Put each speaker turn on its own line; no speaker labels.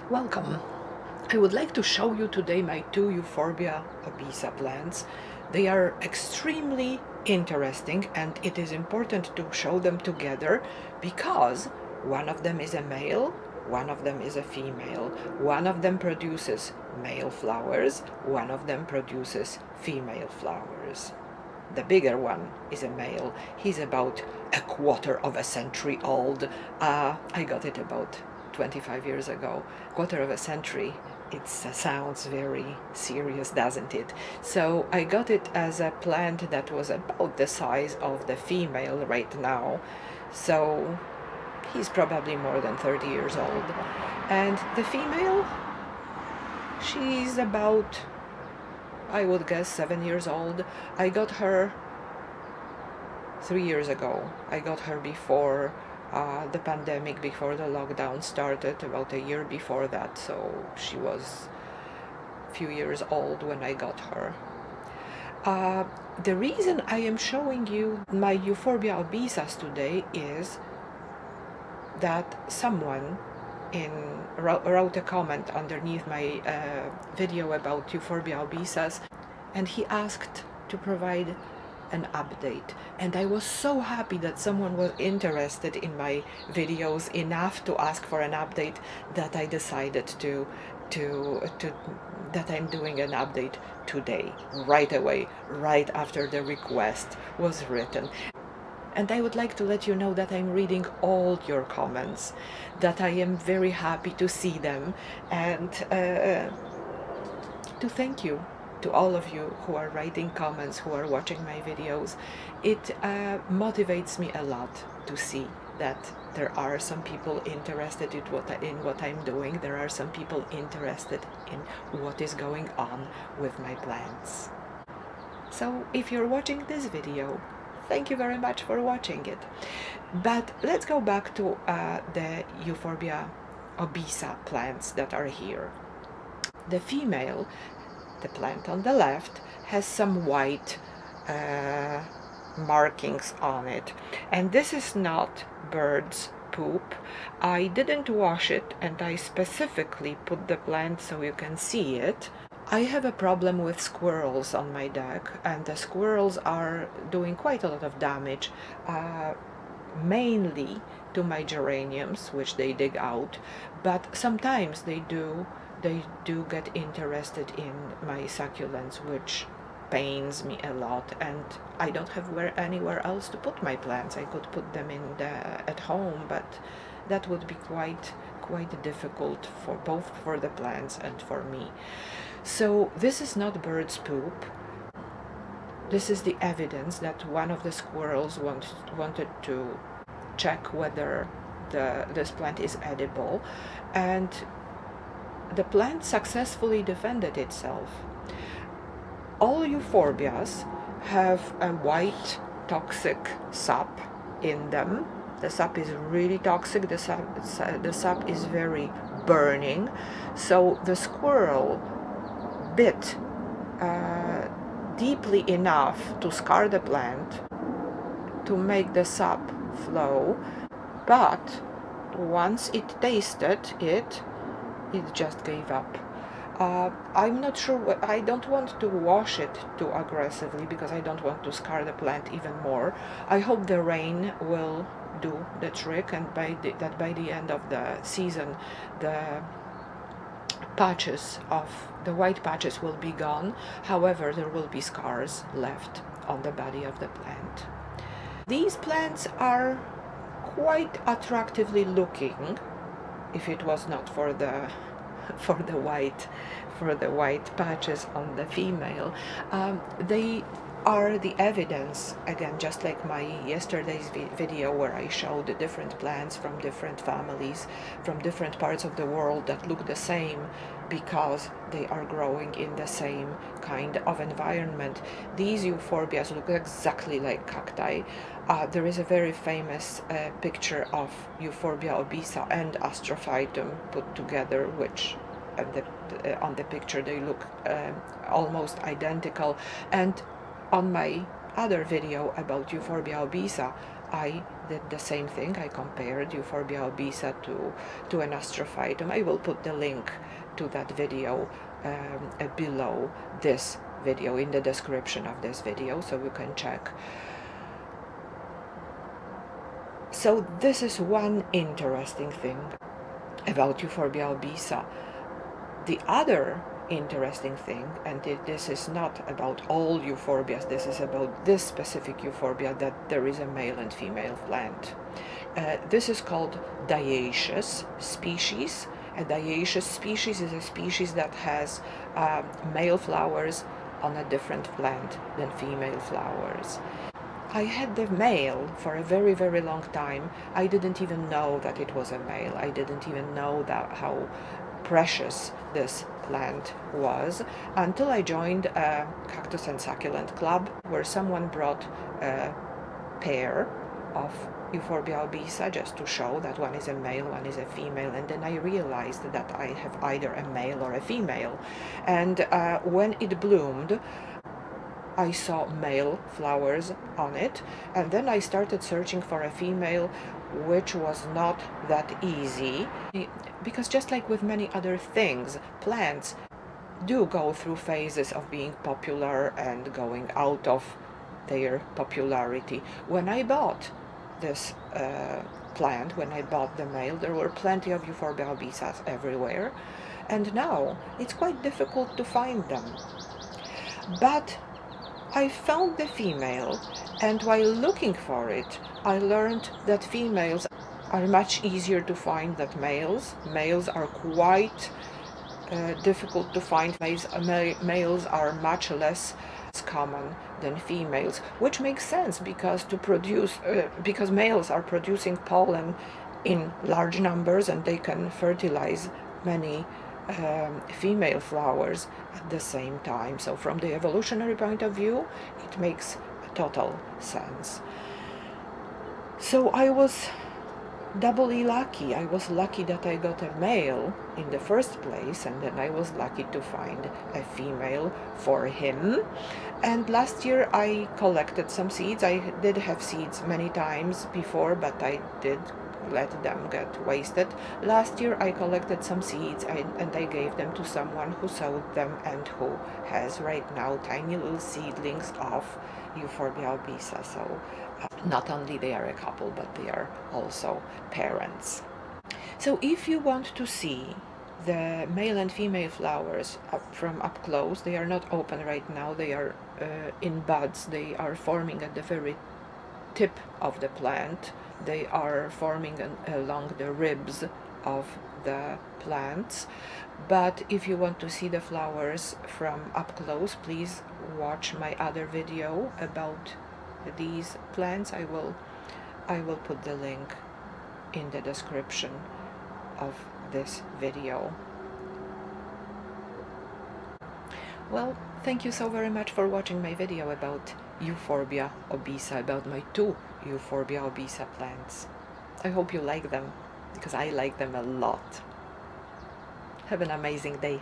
Welcome. I would like to show you today my two Euphorbia obesa plants. They are extremely interesting and it is important to show them together because one of them is a male, one of them is a female. One of them produces male flowers, one of them produces female flowers. The bigger one is a male. He's about a quarter of a century old. I got it about 25 years ago. Quarter of a century. It sounds very serious, doesn't it? So I got it as a plant that was about the size of the female right now. So he's probably more than 30 years old. And the female, she's about, I would guess, 7 years old. I got her 3 years ago. I got her before the pandemic, before the lockdown started, about a year before that. So she was a few years old when I got her. The reason I am showing you my Euphorbia obesas today is that someone wrote a comment underneath my video about Euphorbia obesas, and he asked to provide an update, and I was so happy that someone was interested in my videos enough to ask for an update that I decided that I'm doing an update today, right away, right after the request was written. And I would like to let you know that I'm reading all your comments, that I am very happy to see them, and to thank you to all of you who are writing comments, who are watching my videos. It motivates me a lot to see that there are some people interested in what I'm doing. There are some people interested in what is going on with my plants. So if you're watching this video, thank you very much for watching it. But let's go back to the Euphorbia obesa plants that are here. The female, the plant on the left, has some white markings on it, and this is not bird's poop. I didn't wash it, and I specifically put the plant so you can see it. I have a problem with squirrels on my deck, and the squirrels are doing quite a lot of damage, mainly to my geraniums, which they dig out, but sometimes they do get interested in my succulents, which pains me a lot, and I don't have anywhere else to put my plants. I could put them at home, but that would be quite difficult for both the plants and for me. So this is not bird's poop. This is the evidence that one of the squirrels wanted to check whether this plant is edible, and the plant successfully defended itself. All euphorbias have a white toxic sap in them. The sap is really toxic. The sap is very burning. So the squirrel bit deeply enough to scar the plant, to make the sap flow, but once it tasted it just gave up. I'm not sure. I don't want to wash it too aggressively because I don't want to scar the plant even more. I hope the rain will do the trick, and by the end of the season, the white patches will be gone. However, there will be scars left on the body of the plant. These plants are quite attractively looking, if it was not for the white patches on the female. They are the evidence, again, just like my yesterday's video where I showed the different plants from different families, from different parts of the world that look the same because they are growing in the same kind of environment. These euphorbias look exactly like cacti. There is a very famous picture of Euphorbia obesa and Astrophytum put together, which on the picture they look almost identical. And on my other video about Euphorbia obesa, I did the same thing. I compared Euphorbia obesa to an Astrophytum. I will put the link to that video below this video, in the description of this video, so you can check. So this is one interesting thing about Euphorbia obesa. The other interesting thing, and this is not about all euphorbias, this is about this specific euphorbia, that there is a male and female plant. This is called dioecious species. A dioecious species is a species that has male flowers on a different plant than female flowers. I had the male for a very, very long time. I didn't even know that it was a male. I didn't even know that how precious this plant was until I joined a cactus and succulent club, where someone brought a pair of Euphorbia obesa just to show that one is a male, one is a female, and then I realized that I have either a male or a female. And when it bloomed, I saw male flowers on it, and then I started searching for a female, which was not that easy, because just like with many other things, plants do go through phases of being popular and going out of their popularity. When I bought this plant, when I bought the male, there were plenty of Euphorbia obesas everywhere, and now it's quite difficult to find them. But I found the female, and while looking for it, I learned that females are much easier to find than males. Males are quite difficult to find. Males are much less common than females, which makes sense because because males are producing pollen in large numbers, and they can fertilize many female flowers at the same time. So from the evolutionary point of view, it makes total sense. So I was doubly lucky. I was lucky that I got a male in the first place, and then I was lucky to find a female for him. And last year I collected some seeds. I did have seeds many times before, but I did let them get wasted. Last year I collected some seeds and I gave them to someone who sowed them and who has right now tiny little seedlings of Euphorbia obesa. So not only they are a couple, but they are also parents. So if you want to see the male and female flowers from up close, they are not open right now, they are in buds, they are forming at the very tip of the plant. They are forming along the ribs of the plants. But if you want to see the flowers from up close, please watch my other video about these plants. I will put the link in the description of this video. Well, thank you so very much for watching my video about Euphorbia obesa, about my 2 Euphorbia obesa plants. I hope you like them, because I like them a lot. Have an amazing day.